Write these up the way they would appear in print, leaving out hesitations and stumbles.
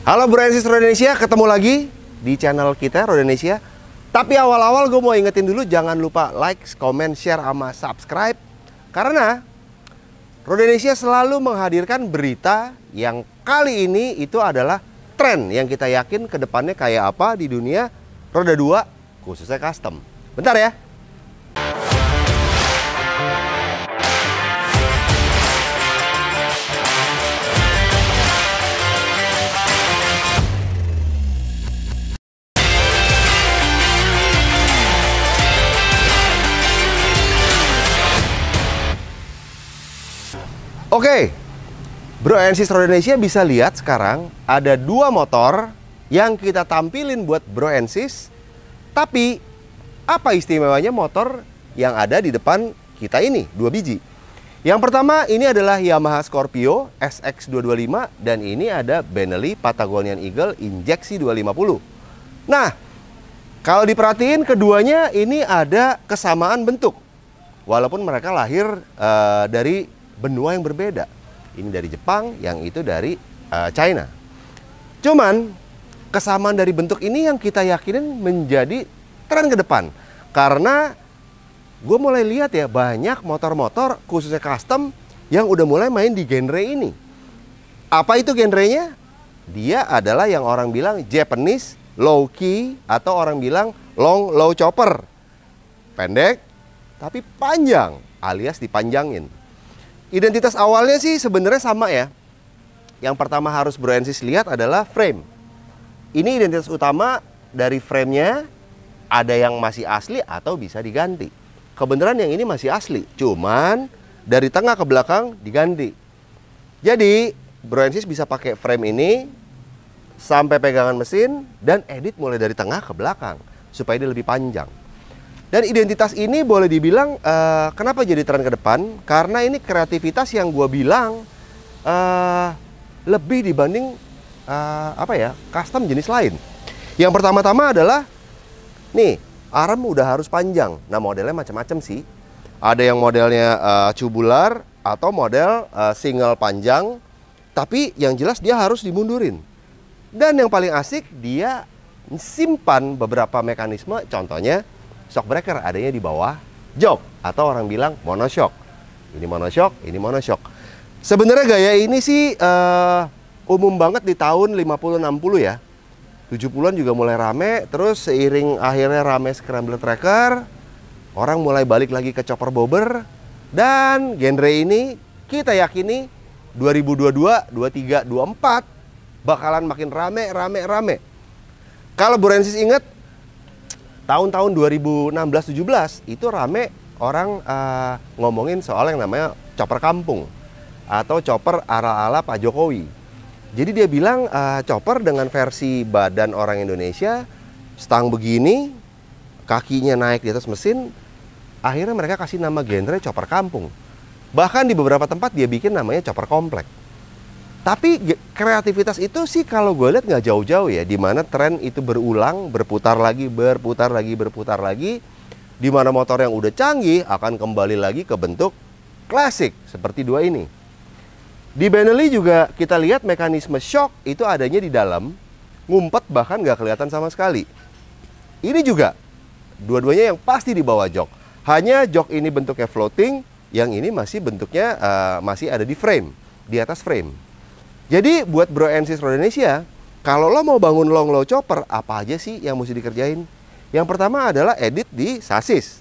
Halo Bro and Sis Roda Indonesia, ketemu lagi di channel kita Roda Indonesia. Tapi awal-awal gue mau ingetin dulu, jangan lupa like, comment, share, sama subscribe. Karena Roda Indonesia selalu menghadirkan berita yang kali ini itu adalah tren yang kita yakin ke depannya kayak apa di dunia roda 2, khususnya custom. Bentar ya. Oke, Bro and Sis Roda Indonesia bisa lihat sekarang ada dua motor yang kita tampilin buat Bro and Sis. Tapi apa istimewanya motor yang ada di depan kita ini? Dua biji. Yang pertama ini adalah Yamaha Scorpio SX225 dan ini ada Benelli Patagonian Eagle injeksi 250. Nah, kalau diperhatiin keduanya ini ada kesamaan bentuk. Walaupun mereka lahir dari benua yang berbeda. Ini dari Jepang, yang itu dari China. Cuman kesamaan dari bentuk ini yang kita yakinin menjadi tren ke depan. Karena gue mulai lihat ya banyak motor-motor khususnya custom yang udah mulai main di genre ini. Apa itu genrenya? Dia adalah yang orang bilang Japanese low key atau orang bilang long low chopper. Pendek tapi panjang alias dipanjangin. Identitas awalnya sih sebenarnya sama ya. Yang pertama harus Bro and Sis lihat adalah frame. Ini identitas utama dari framenya. Ada yang masih asli atau bisa diganti. Kebenaran yang ini masih asli, cuman dari tengah ke belakang diganti. Jadi Bro and Sis bisa pakai frame ini sampai pegangan mesin dan edit mulai dari tengah ke belakang supaya dia lebih panjang. Dan identitas ini boleh dibilang kenapa jadi tren ke depan? Karena ini kreativitas yang gue bilang lebih dibanding custom jenis lain. Yang pertama-tama adalah nih, arm udah harus panjang. Nah, modelnya macam-macam sih. Ada yang modelnya cubular atau model single panjang. Tapi yang jelas dia harus dimundurin. Dan yang paling asik dia simpan beberapa mekanisme, contohnya shock breaker adanya di bawah jok atau orang bilang monoshock. Ini monoshock, ini monoshock. Sebenarnya gaya ini sih umum banget di tahun 50-60 ya. 70-an juga mulai rame, terus seiring akhirnya rame scrambler tracker, orang mulai balik lagi ke chopper bobber, dan genre ini kita yakini 2022, 23, 24 bakalan makin rame. Kalau Bro and Sis inget tahun-tahun 2016-17 itu rame orang ngomongin soal yang namanya chopper kampung atau chopper ala-ala Pak Jokowi. Jadi dia bilang chopper dengan versi badan orang Indonesia, stang begini, kakinya naik di atas mesin, akhirnya mereka kasih nama genre chopper kampung. Bahkan di beberapa tempat dia bikin namanya chopper komplek. Tapi kreativitas itu sih kalau gue lihat nggak jauh-jauh ya, di mana tren itu berulang, berputar lagi, di mana motor yang udah canggih akan kembali lagi ke bentuk klasik seperti dua ini. Di Benelli juga kita lihat mekanisme shock itu adanya di dalam, ngumpet bahkan nggak kelihatan sama sekali. Ini juga dua-duanya yang pasti di bawah jok. Hanya jok ini bentuknya floating, yang ini masih bentuknya masih ada di frame, di atas frame. Jadi buat Bro and Sis Roda Indonesia, kalau lo mau bangun long low chopper, apa aja sih yang mesti dikerjain? Yang pertama adalah edit di sasis.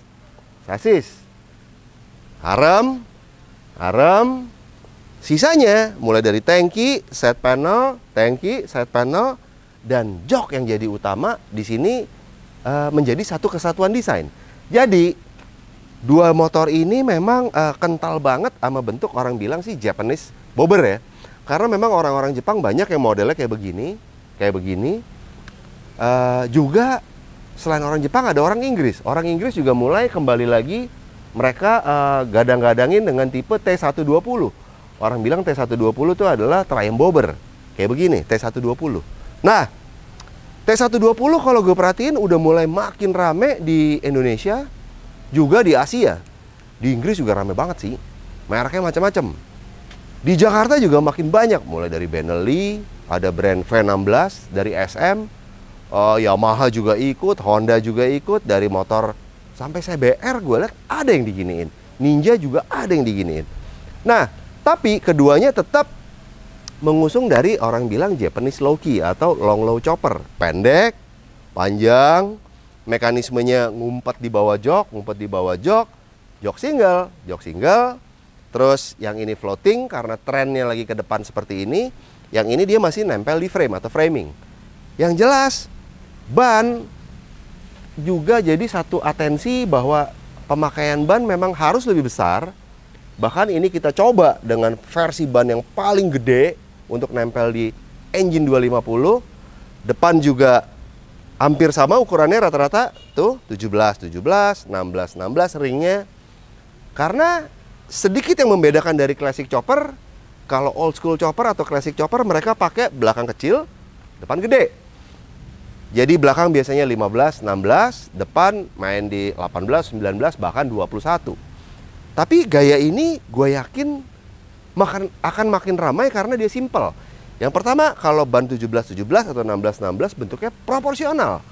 Arm. Sisanya mulai dari tangki, side panel, dan jok yang jadi utama di sini menjadi satu kesatuan desain. Jadi dua motor ini memang kental banget sama bentuk orang bilang sih Japanese bobber ya. Karena memang orang-orang Jepang banyak yang modelnya kayak begini. Juga selain orang Jepang ada orang Inggris. Orang Inggris juga mulai kembali lagi mereka gadang-gadangin dengan tipe T120. Orang bilang T120 itu adalah triumph bobber. Kayak begini, T120. Nah, T120 kalau gue perhatiin udah mulai makin rame di Indonesia, juga di Asia. Di Inggris juga rame banget sih. Mereknya macam-macam. Di Jakarta juga makin banyak, mulai dari Benelli, ada brand V16 dari SM, Yamaha juga ikut, Honda juga ikut, dari motor sampai CBR gue lihat ada yang diginiin. Ninja juga ada yang diginiin. Nah, tapi keduanya tetap mengusung dari orang bilang Japanese low key atau long low chopper. Pendek, panjang, mekanismenya ngumpet di bawah jok, jok single. Terus yang ini floating karena trennya lagi ke depan seperti ini. Yang ini dia masih nempel di frame atau framing. Yang jelas, ban juga jadi satu atensi bahwa pemakaian ban memang harus lebih besar. Bahkan ini kita coba dengan versi ban yang paling gede untuk nempel di engine 250. Depan juga hampir sama ukurannya rata-rata tuh 17, 16 ringnya. Karena sedikit yang membedakan dari classic chopper. Kalau old school chopper atau classic chopper mereka pakai belakang kecil, depan gede. Jadi belakang biasanya 15, 16, depan main di 18, 19, bahkan 21. Tapi gaya ini gue yakin akan makin ramai karena dia simple. Yang pertama, kalau ban 17, 17 atau 16, 16 bentuknya proporsional.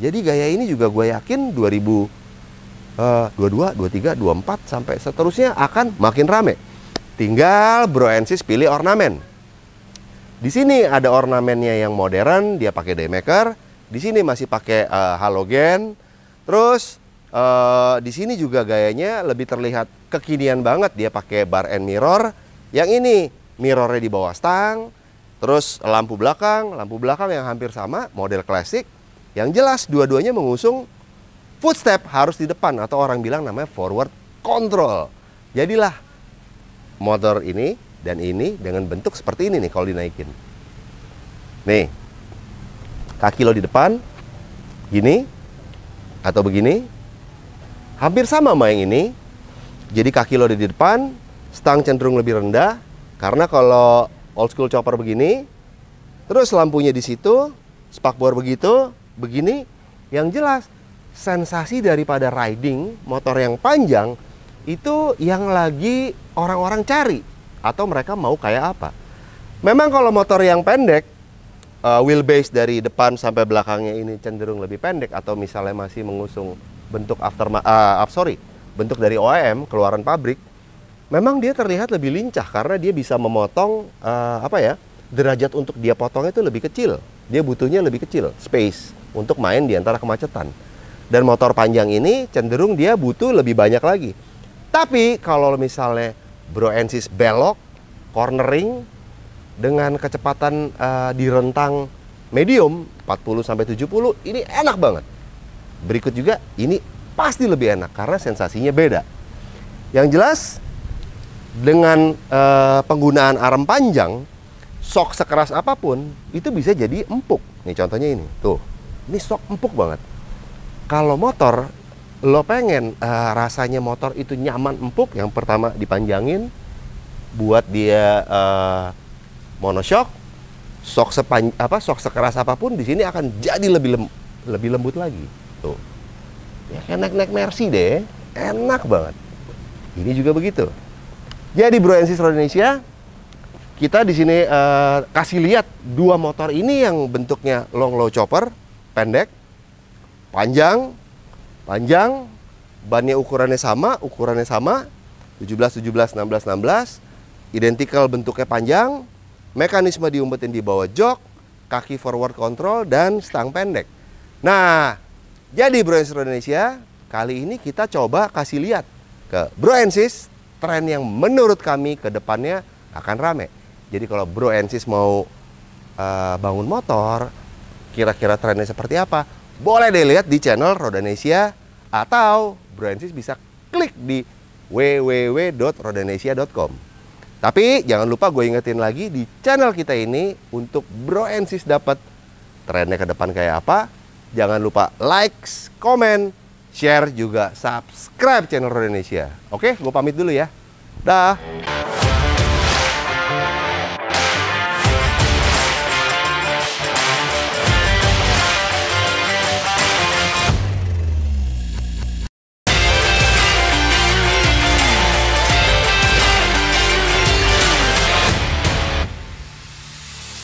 Jadi gaya ini juga gue yakin 22, 23, 24 sampai seterusnya akan makin rame. Tinggal Bro and Sis pilih ornamen. Di sini ada ornamennya yang modern, dia pakai daymaker. Di sini masih pakai halogen. Terus di sini juga gayanya lebih terlihat kekinian banget, dia pakai bar and mirror. Yang ini mirrornya di bawah stang. Terus lampu belakang yang hampir sama, model klasik. Yang jelas dua-duanya mengusung footstep harus di depan atau orang bilang namanya forward control. Jadilah motor ini dan ini dengan bentuk seperti ini nih kalau dinaikin. Nih, kaki lo di depan, gini atau begini, hampir sama sama yang ini. Jadi kaki lo di depan, stang cenderung lebih rendah karena kalau old school chopper begini, terus lampunya di situ, spakbor begitu, begini, yang jelas sensasi daripada riding motor yang panjang itu yang lagi orang-orang cari atau mereka mau kayak apa. Memang kalau motor yang pendek, wheelbase dari depan sampai belakangnya ini cenderung lebih pendek atau misalnya masih mengusung bentuk bentuk dari OEM keluaran pabrik, memang dia terlihat lebih lincah karena dia bisa memotong derajat untuk dia potongnya itu lebih kecil. Dia butuhnya lebih kecil, space untuk main di antara kemacetan. Dan motor panjang ini cenderung dia butuh lebih banyak lagi. Tapi kalau misalnya Bro and Sis belok, cornering dengan kecepatan di rentang medium 40-70, ini enak banget. Berikut juga ini pasti lebih enak karena sensasinya beda. Yang jelas dengan penggunaan arm panjang, sok sekeras apapun itu bisa jadi empuk. Nih contohnya ini, tuh, ini sok empuk banget. Kalau motor, lo pengen rasanya motor itu nyaman empuk, yang pertama dipanjangin, buat dia monoshock, sok sekeras apapun di sini akan jadi lebih lembut lagi. Tuh, ya kayak naik Mercy deh, enak banget. Ini juga begitu. Jadi Bro and Sis Indonesia, kita di sini kasih lihat dua motor ini yang bentuknya long low chopper, pendek, panjang, bannya ukurannya sama, 17, 16, identical bentuknya panjang, mekanisme diumpetin di bawah jok, kaki forward control, dan stang pendek. Nah, jadi Bro and Sis Indonesia, kali ini kita coba kasih lihat ke Bro and Sis tren yang menurut kami ke depannya akan rame. Jadi kalau Bro and Sis mau bangun motor, kira-kira trennya seperti apa, boleh deh lihat di channel Rodanesia, atau Bro and Sis bisa klik di www.rodanesia.com. Tapi jangan lupa gue ingetin lagi di channel kita ini untuk Bro and Sis dapat trennya ke depan kayak apa. Jangan lupa like, komen, share, juga subscribe channel Rodanesia. Oke, gue pamit dulu ya. Dah.